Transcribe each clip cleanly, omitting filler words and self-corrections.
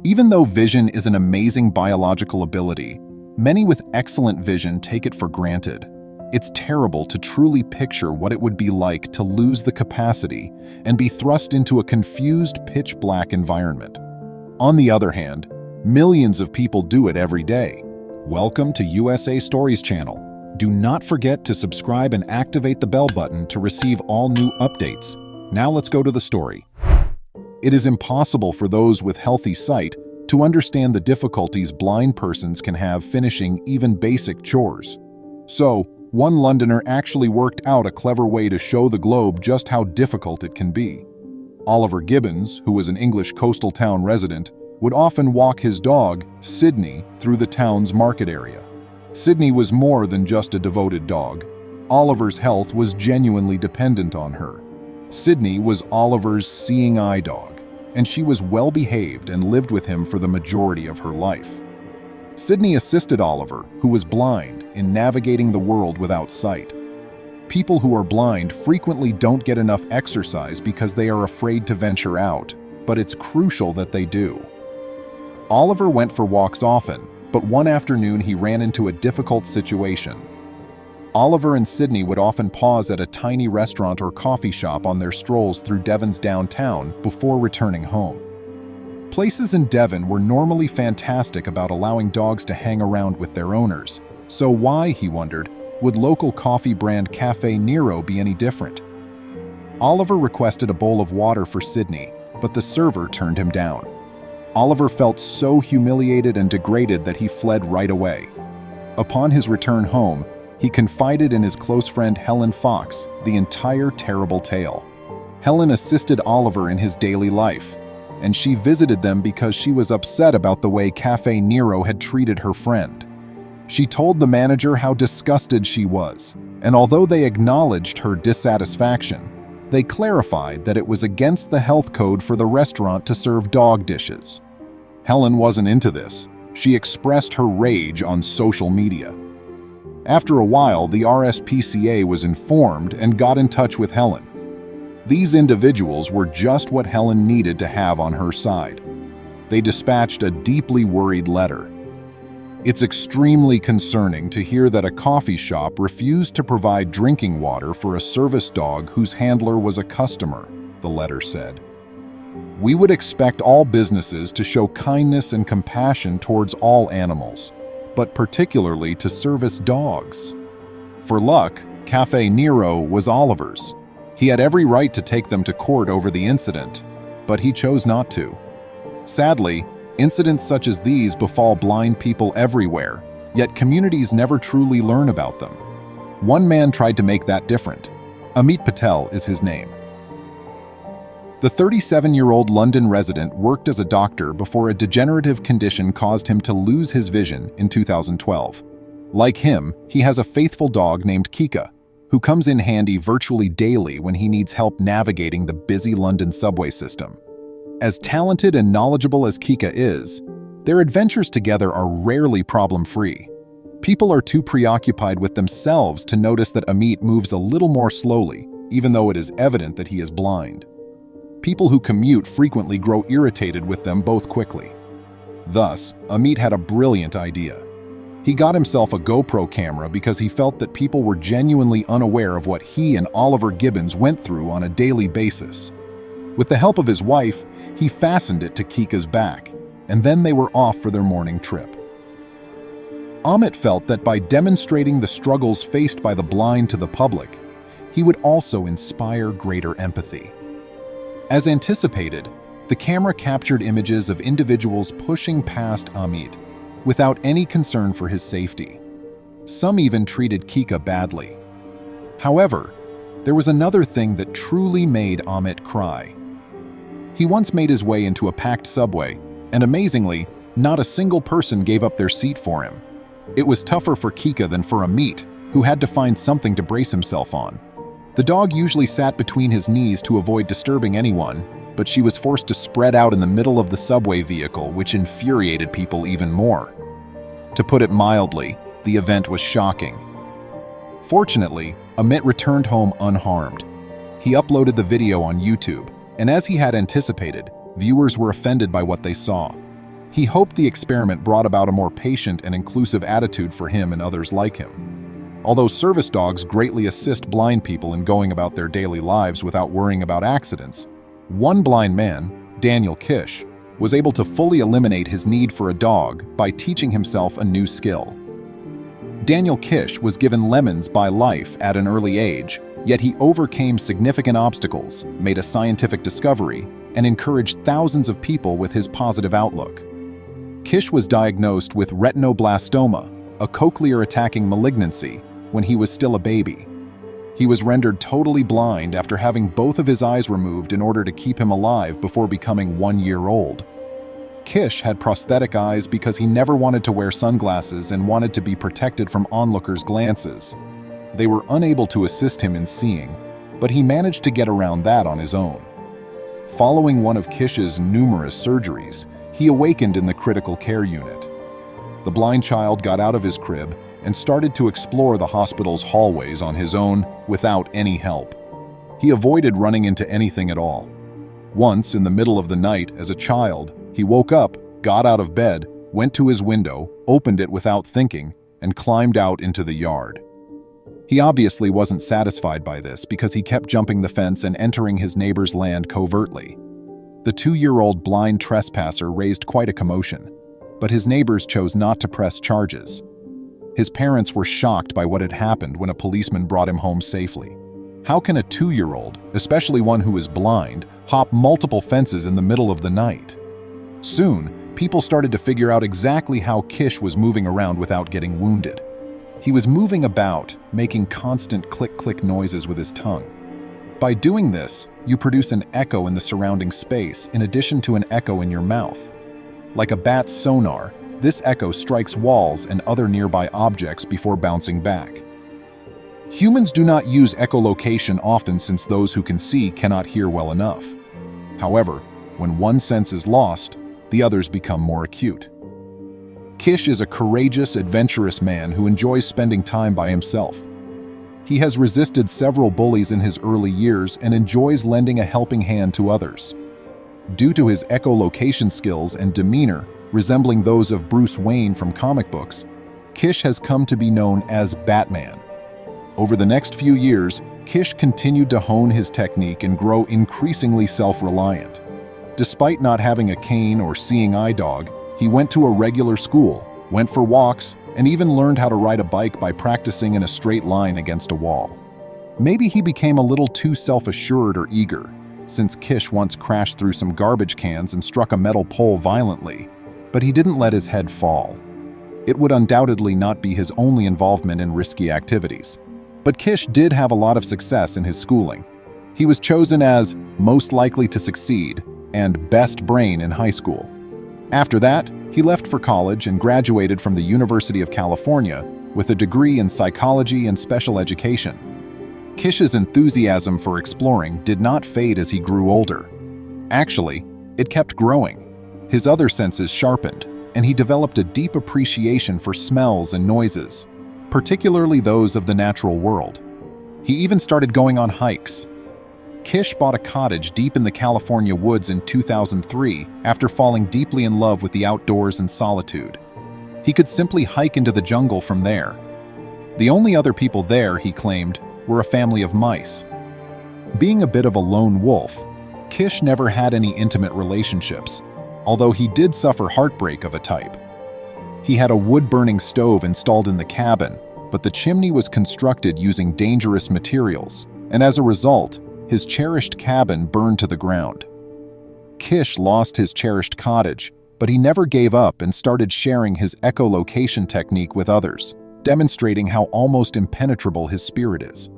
Even though vision is an amazing biological ability, many with excellent vision take it for granted. It's terrible to truly picture what it would be like to lose the capacity and be thrust into a confused, pitch-black environment. On the other hand, millions of people do it every day. Welcome to USA Stories channel. Do not forget to subscribe and activate the bell button to receive all new updates. Now let's go to the story. It is impossible for those with healthy sight to understand the difficulties blind persons can have finishing even basic chores. So, one Londoner actually worked out a clever way to show the globe just how difficult it can be. Oliver Gibbons, who was an English coastal town resident, would often walk his dog, Sydney, through the town's market area. Sydney was more than just a devoted dog. Oliver's health was genuinely dependent on her. Sydney was Oliver's seeing eye dog, and she was well-behaved and lived with him for the majority of her life. Sydney assisted Oliver, who was blind, in navigating the world without sight. People who are blind frequently don't get enough exercise because they are afraid to venture out, but it's crucial that they do. Oliver went for walks often, but one afternoon he ran into a difficult situation. Oliver and Sydney would often pause at a tiny restaurant or coffee shop on their strolls through Devon's downtown before returning home. Places in Devon were normally fantastic about allowing dogs to hang around with their owners, so why, he wondered, would local coffee brand Caffè Nero be any different? Oliver requested a bowl of water for Sydney, but the server turned him down. Oliver felt so humiliated and degraded that he fled right away. Upon his return home, he confided in his close friend Helen Fox the entire terrible tale. Helen assisted Oliver in his daily life, and she visited them because she was upset about the way Caffè Nero had treated her friend. She told the manager how disgusted she was, and although they acknowledged her dissatisfaction, they clarified that it was against the health code for the restaurant to serve dog dishes. Helen wasn't into this. She expressed her rage on social media. After a while, the RSPCA was informed and got in touch with Helen. These individuals were just what Helen needed to have on her side. They dispatched a deeply worried letter. It's extremely concerning to hear that a coffee shop refused to provide drinking water for a service dog whose handler was a customer, the letter said. We would expect all businesses to show kindness and compassion towards all animals, but particularly to service dogs. For luck, Caffè Nero was Oliver's. He had every right to take them to court over the incident, but he chose not to. Sadly, incidents such as these befall blind people everywhere, yet communities never truly learn about them. One man tried to make that different. Amit Patel is his name. The 37-year-old London resident worked as a doctor before a degenerative condition caused him to lose his vision in 2012. Like him, he has a faithful dog named Kika, who comes in handy virtually daily when he needs help navigating the busy London subway system. As talented and knowledgeable as Kika is, their adventures together are rarely problem-free. People are too preoccupied with themselves to notice that Amit moves a little more slowly, even though it is evident that he is blind. People who commute frequently grow irritated with them both quickly. Thus, Amit had a brilliant idea. He got himself a GoPro camera because he felt that people were genuinely unaware of what he and Oliver Gibbons went through on a daily basis. With the help of his wife, he fastened it to Kika's back, and then they were off for their morning trip. Amit felt that by demonstrating the struggles faced by the blind to the public, he would also inspire greater empathy. As anticipated, the camera captured images of individuals pushing past Amit without any concern for his safety. Some even treated Kika badly. However, there was another thing that truly made Amit cry. He once made his way into a packed subway, and amazingly, not a single person gave up their seat for him. It was tougher for Kika than for Amit, who had to find something to brace himself on. The dog usually sat between his knees to avoid disturbing anyone, but she was forced to spread out in the middle of the subway vehicle, which infuriated people even more. To put it mildly, the event was shocking. Fortunately, Amit returned home unharmed. He uploaded the video on YouTube, and as he had anticipated, viewers were offended by what they saw. He hoped the experiment brought about a more patient and inclusive attitude for him and others like him. Although service dogs greatly assist blind people in going about their daily lives without worrying about accidents, one blind man, Daniel Kish, was able to fully eliminate his need for a dog by teaching himself a new skill. Daniel Kish was given lemons by life at an early age, yet he overcame significant obstacles, made a scientific discovery, and encouraged thousands of people with his positive outlook. Kish was diagnosed with retinoblastoma, a cochlear-attacking malignancy, when he was still a baby. He was rendered totally blind after having both of his eyes removed in order to keep him alive before becoming 1 year old. Kish had prosthetic eyes because he never wanted to wear sunglasses and wanted to be protected from onlookers' glances. They were unable to assist him in seeing, but he managed to get around that on his own. Following one of Kish's numerous surgeries, he awakened in the critical care unit. The blind child got out of his crib and started to explore the hospital's hallways on his own without any help. He avoided running into anything at all. Once, in the middle of the night, as a child, he woke up, got out of bed, went to his window, opened it without thinking, and climbed out into the yard. He obviously wasn't satisfied by this because he kept jumping the fence and entering his neighbor's land covertly. The 2-year-old blind trespasser raised quite a commotion, but his neighbors chose not to press charges. His parents were shocked by what had happened when a policeman brought him home safely. How can a 2-year-old, especially one who is blind, hop multiple fences in the middle of the night? Soon, people started to figure out exactly how Kish was moving around without getting wounded. He was moving about, making constant click-click noises with his tongue. By doing this, you produce an echo in the surrounding space in addition to an echo in your mouth. Like a bat's sonar, this echo strikes walls and other nearby objects before bouncing back. Humans do not use echolocation often since those who can see cannot hear well enough. However, when one sense is lost, the others become more acute. Kish is a courageous, adventurous man who enjoys spending time by himself. He has resisted several bullies in his early years and enjoys lending a helping hand to others. Due to his echolocation skills and demeanor, resembling those of Bruce Wayne from comic books, Kish has come to be known as Batman. Over the next few years, Kish continued to hone his technique and grow increasingly self-reliant. Despite not having a cane or seeing eye dog, he went to a regular school, went for walks, and even learned how to ride a bike by practicing in a straight line against a wall. Maybe he became a little too self-assured or eager, since Kish once crashed through some garbage cans and struck a metal pole violently, but he didn't let his head fall. It would undoubtedly not be his only involvement in risky activities. But Kish did have a lot of success in his schooling. He was chosen as most likely to succeed and best brain in high school. After that, he left for college and graduated from the University of California with a degree in psychology and special education. Kish's enthusiasm for exploring did not fade as he grew older. Actually, it kept growing. His other senses sharpened, and he developed a deep appreciation for smells and noises, particularly those of the natural world. He even started going on hikes. Kish bought a cottage deep in the California woods in 2003 after falling deeply in love with the outdoors and solitude. He could simply hike into the jungle from there. The only other people there, he claimed, were a family of mice. Being a bit of a lone wolf, Kish never had any intimate relationships, although he did suffer heartbreak of a type. He had a wood-burning stove installed in the cabin, but the chimney was constructed using dangerous materials, and as a result, his cherished cabin burned to the ground. Kish lost his cherished cottage, but he never gave up and started sharing his echolocation technique with others, demonstrating how almost impenetrable his spirit is.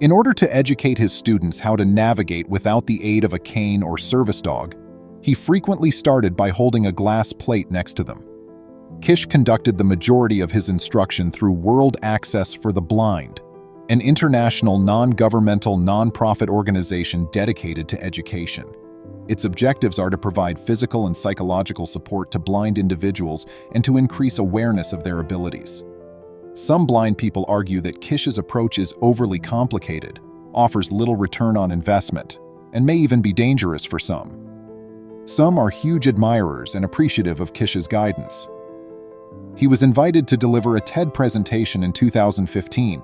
In order to educate his students how to navigate without the aid of a cane or service dog, he frequently started by holding a glass plate next to them. Kish conducted the majority of his instruction through World Access for the Blind, an international non-governmental non-profit organization dedicated to education. Its objectives are to provide physical and psychological support to blind individuals and to increase awareness of their abilities. Some blind people argue that Kish's approach is overly complicated, offers little return on investment, and may even be dangerous for some. Some are huge admirers and appreciative of Kish's guidance. He was invited to deliver a TED presentation in 2015,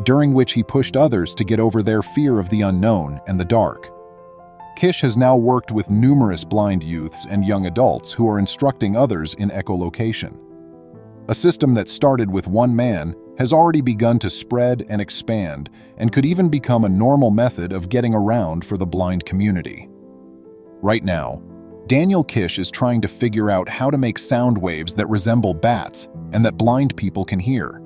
during which he pushed others to get over their fear of the unknown and the dark. Kish has now worked with numerous blind youths and young adults who are instructing others in echolocation. A system that started with one man has already begun to spread and expand and could even become a normal method of getting around for the blind community. Right now, Daniel Kish is trying to figure out how to make sound waves that resemble bats and that blind people can hear.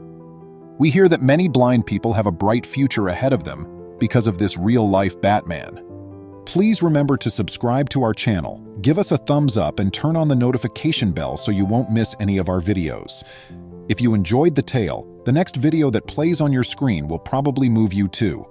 We hear that many blind people have a bright future ahead of them because of this real-life Batman. Please remember to subscribe to our channel, give us a thumbs up, and turn on the notification bell so you won't miss any of our videos. If you enjoyed the tale, the next video that plays on your screen will probably move you too.